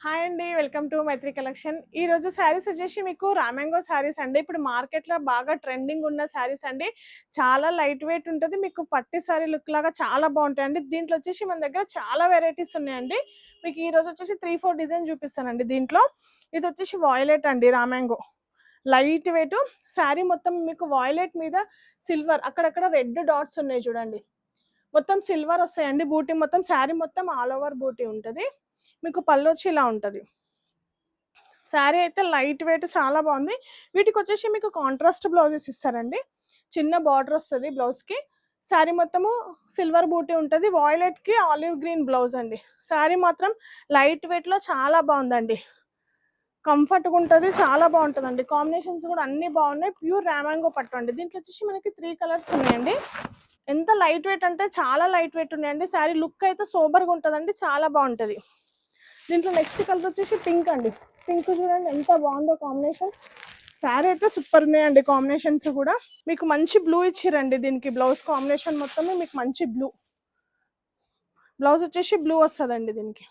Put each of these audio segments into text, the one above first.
Hi అండి, welcome to Mythri collection. ఈ రోజు శారీస్ వచ్చేసి మీకు రామాంగో శారీస్ అండి. ఇప్పుడు మార్కెట్లో బాగా ట్రెండింగ్ ఉన్న శారీస్ అండి. చాలా లైట్ వెయిట్ ఉంటుంది, మీకు పట్టి శారీ లుక్ లాగా చాలా బాగుంటాయండి. దీంట్లో వచ్చేసి మన దగ్గర చాలా వెరైటీస్ ఉన్నాయండి. మీకు ఈ రోజు వచ్చేసి 3-4 డిజైన్ చూపిస్తానండి. దీంట్లో ఇది వచ్చేసి వాయిలెట్ అండి, రామాంగో లైట్ వెయిట్ శారీ. మొత్తం మీకు వాయిలెట్ మీద సిల్వర్, అక్కడక్కడ రెడ్ డాట్స్ ఉన్నాయి చూడండి. మొత్తం సిల్వర్ వస్తాయండి. బూటీ మొత్తం శారీ మొత్తం ఆల్ ఓవర్ బూటీ ఉంటుంది. మీకు పళ్ళు వచ్చి ఇలా ఉంటుంది. శారీ అయితే లైట్ వెయిట్ చాలా బాగుంది. వీటికి వచ్చేసి మీకు కాంట్రాస్ట్ బ్లౌజెస్ ఇస్తారండి. చిన్న బార్డర్ వస్తుంది బ్లౌజ్కి. శారీ మొత్తము సిల్వర్ బూటీ ఉంటుంది. వాయిలెట్కి ఆలివ్ గ్రీన్ బ్లౌజ్ అండి. శారీ మాత్రం లైట్ వెయిట్లో చాలా బాగుందండి. కంఫర్ట్గా ఉంటుంది, చాలా బాగుంటుందండి. కాంబినేషన్స్ కూడా అన్నీ బాగున్నాయి. ప్యూర్ రామాంగో పట్టు అండి. దీంట్లో వచ్చేసి మనకి 3 కలర్స్ ఉన్నాయండి. ఎంత లైట్ వెయిట్ అంటే చాలా లైట్ వెయిట్ ఉన్నాయండి. శారీ లుక్ అయితే సూపర్గా ఉంటుందండి, చాలా బాగుంటుంది. దీంట్లో నెక్స్ట్ కలర్ వచ్చేసి పింక్ అండి. పింక్ చూడండి ఎంత బాగుందో కాంబినేషన్. శారీ అయితే సూపర్ ఉన్నాయండి కాంబినేషన్స్ కూడా. మీకు మంచి బ్లూ ఇచ్చిరండి దీనికి. బ్లౌజ్ కాంబినేషన్ మొత్తమే మీకు మంచి బ్లూ బ్లౌజ్ వచ్చేసి బ్లూ వస్తుందండి దీనికి.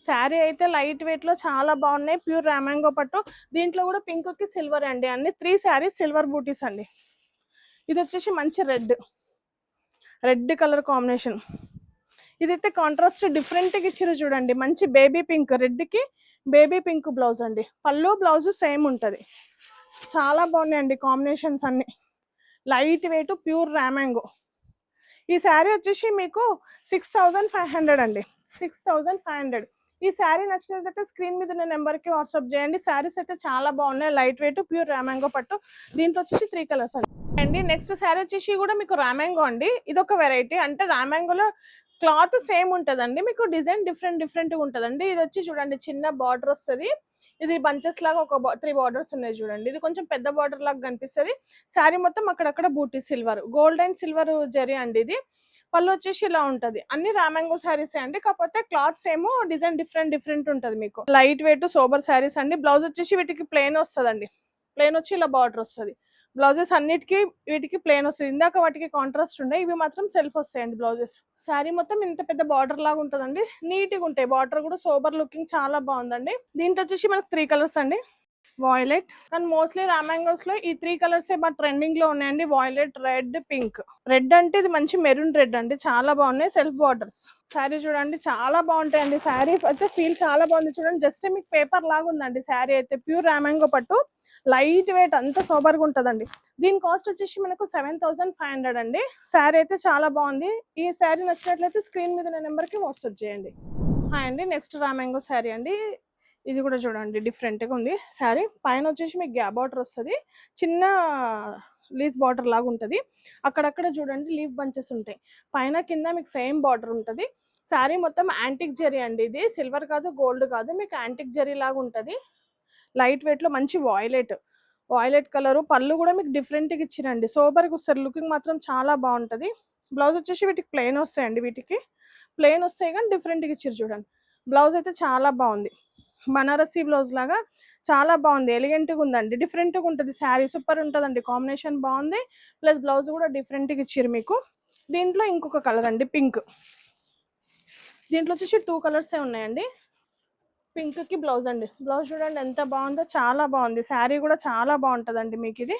శారీ అయితే లైట్ వెయిట్ లో చాలా బాగున్నాయి. ప్యూర్ రామాంగో పట్టు. దీంట్లో కూడా పింక్ కి సిల్వర్ అండి. అన్ని 3 శారీస్ సిల్వర్ బూటీస్ అండి. ఇది వచ్చేసి మంచి రెడ్ కలర్ కాంబినేషన్. ఇదైతే కాంట్రాస్ట్ డిఫరెంట్గా ఇచ్చిరు చూడండి. మంచి బేబీ పింక్, రెడ్కి బేబీ పింక్ బ్లౌజ్ అండి. పళ్ళు బ్లౌజ్ సేమ్ ఉంటుంది. చాలా బాగున్నాయండి కాంబినేషన్స్ అన్ని. లైట్ వెయిట్ ప్యూర్ రామాంగో. ఈ శారీ వచ్చేసి మీకు 6500 అండి. 6500. ఈ శారీ నచ్చినట్లయితే స్క్రీన్ మీద ఉన్న నెంబర్కి వాట్సాప్ చేయండి. శారీస్ అయితే చాలా బాగున్నాయి. లైట్ వెయిట్ ప్యూర్ రామాంగో పట్టు. దీంట్లో వచ్చేసి 3 కలర్స్ అండి. నెక్స్ట్ శారీ వచ్చేసి కూడా మీకు రామాంగో అండి. ఇదొక వెరైటీ. అంటే రామాంగోలో క్లాత్ సేమ్ ఉంటుందండి, మీకు డిజైన్ డిఫరెంట్గా ఉంటుందండి. ఇది వచ్చి చూడండి చిన్న బార్డర్ వస్తుంది. ఇది బంచెస్ లాగా ఒక 3 బార్డర్స్ ఉన్నాయి చూడండి. ఇది కొంచెం పెద్ద బార్డర్ లాగా కనిపిస్తుంది. శారీ మొత్తం అక్కడక్కడ బూటీ silver, gold and silver zari అండి. ఇది పళ్ళు వచ్చేసి ఇలా ఉంటది. అన్ని రామాంగో శారీస్ అండి, కాకపోతే క్లాత్స్ ఏమో డిజైన్ డిఫరెంట్ ఉంటుంది. మీకు లైట్ వెయిట్ సోబర్ శారీస్ అండి. బ్లౌజ్ వచ్చేసి వీటికి ప్లెయిన్ వస్తుందండి. ప్లెయిన్ వచ్చి ఇలా బార్డర్ వస్తుంది. బ్లౌజెస్ అన్నిటికీ వీటికి ప్లెయిన్ వస్తుంది. ఇందాక వాటికి కాంట్రాస్ట్ ఉన్నాయి, ఇవి మాత్రం సెల్ఫ్ వస్తాయండి బ్లౌజెస్. శారీ మొత్తం ఇంత పెద్ద బార్డర్ లాగా ఉంటుందండి. నీట్గా ఉంటాయి. బార్డర్ కూడా సోబర్ లుకింగ్ చాలా బాగుందండి. దీంట్లో వచ్చేసి మనకు 3 కలర్స్ అండి. వాయిలెట్ అండ్ మోస్ట్లీ రామాంగోస్ లో ఈ 3 కలర్స్ బాగా ట్రెండింగ్ లో ఉన్నాయండి. Violet, red, pink. రెడ్ అంటే ఇది మంచి మెరూన్ రెడ్ అండి, చాలా బాగున్నాయి. Self borders. శారీ చూడండి చాలా బాగుంటాయండి. శారీ అయితే ఫీల్ చాలా బాగుంది చూడండి. జస్ట్ మీకు పేపర్ లాగా ఉందండి. శారీ అయితే ప్యూర్ రామాంగో పట్టు, లైట్ వెయిట్, అంత సోబర్గా ఉంటుందండి. దీని కాస్ట్ వచ్చేసి మనకు 7500 అండి. శారీ అయితే చాలా బాగుంది. ఈ శారీ నచ్చినట్లయితే స్క్రీన్ మీద ఉన్న నెంబర్కి వాట్సాప్ చేయండి. హాయ్ అండి. నెక్స్ట్ రామాంగో శారీ అండి. ఇది కూడా చూడండి డిఫరెంట్గా ఉంది శారీ. పైన వచ్చేసి మీకు గ్యాప్ బార్డర్ వస్తుంది. చిన్న లీస్ బార్డర్ లాగా ఉంటుంది. అక్కడక్కడ చూడండి లీఫ్ బంచెస్ ఉంటాయి. పైన కింద మీకు సేమ్ బార్డర్ ఉంటుంది. శారీ మొత్తం యాంటిక్ జరీ అండి. ఇది సిల్వర్ కాదు, గోల్డ్ కాదు, మీకు యాంటిక్ జరీ లాగా ఉంటుంది. లైట్ వెయిట్లో మంచి వాయిలెట్ కలరు. పళ్ళు కూడా మీకు డిఫరెంట్గా ఇచ్చిరండి. సోబర్గా వస్తారు. లుకింగ్ మాత్రం చాలా బాగుంటుంది. బ్లౌజ్ వచ్చేసి వీటికి ప్లెయిన్ వస్తాయండి. వీటికి ప్లెయిన్ వస్తాయి కానీ డిఫరెంట్గా ఇచ్చారు చూడండి. బ్లౌజ్ అయితే చాలా బాగుంది. బనారసీ బ్లౌజ్ లాగా చాలా బాగుంది. ఎలిగెంట్గా ఉందండి. డిఫరెంట్గా ఉంటుంది. శారీ సూపర్ ఉంటుందండి. కాంబినేషన్ బాగుంది. ప్లస్ బ్లౌజ్ కూడా డిఫరెంట్గా ఇచ్చారు మీకు. దీంట్లో ఇంకొక కలర్ అండి పింక్. దీంట్లో వచ్చేసి 2 కలర్సే ఉన్నాయండి. పింక్కి బ్లౌజ్ అండి. బ్లౌజ్ చూడండి ఎంత బాగుందో, చాలా బాగుంది. శారీ కూడా చాలా బాగుంటుందండి. మీకు ఇది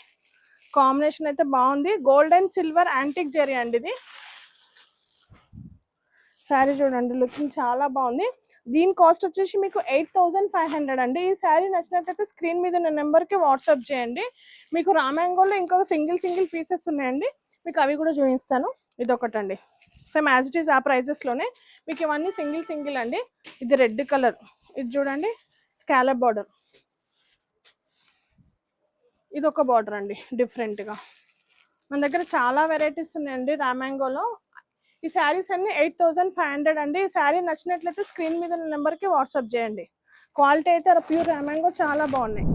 కాంబినేషన్ అయితే బాగుంది. Gold and silver antique zari అండి ఇది. శారీ చూడండి లుకింగ్ చాలా బాగుంది. దీని కాస్ట్ వచ్చేసి మీకు 8500 అండి. ఈ శారీ నచ్చినట్లయితే స్క్రీన్ మీద ఉన్న నెంబర్కి వాట్సాప్ చేయండి. మీకు రామాంగోలో ఇంకొక సింగిల్ పీసెస్ ఉన్నాయండి, మీకు అవి కూడా చూపిస్తాను. ఇదొకటండి సేమ్ యాజ్ ఇట్ ఈస్ ఆ ప్రైజెస్లోనే. మీకు ఇవన్నీ సింగిల్ అండి. ఇది రెడ్ కలర్. ఇది చూడండి స్కాలప్ బార్డర్. ఇది ఒక బార్డర్ అండి డిఫరెంట్గా. మన దగ్గర చాలా వెరైటీస్ ఉన్నాయండి రామాంగోలో. ఈ శారీస్ అన్ని 8500 అండి. ఈ శారీ నచ్చినట్లయితే స్క్రీన్ మీద నెంబర్కి వాట్సాప్ చేయండి. క్వాలిటీ అయితే ప్యూర్ రామాంగో చాలా బాగున్నాయి.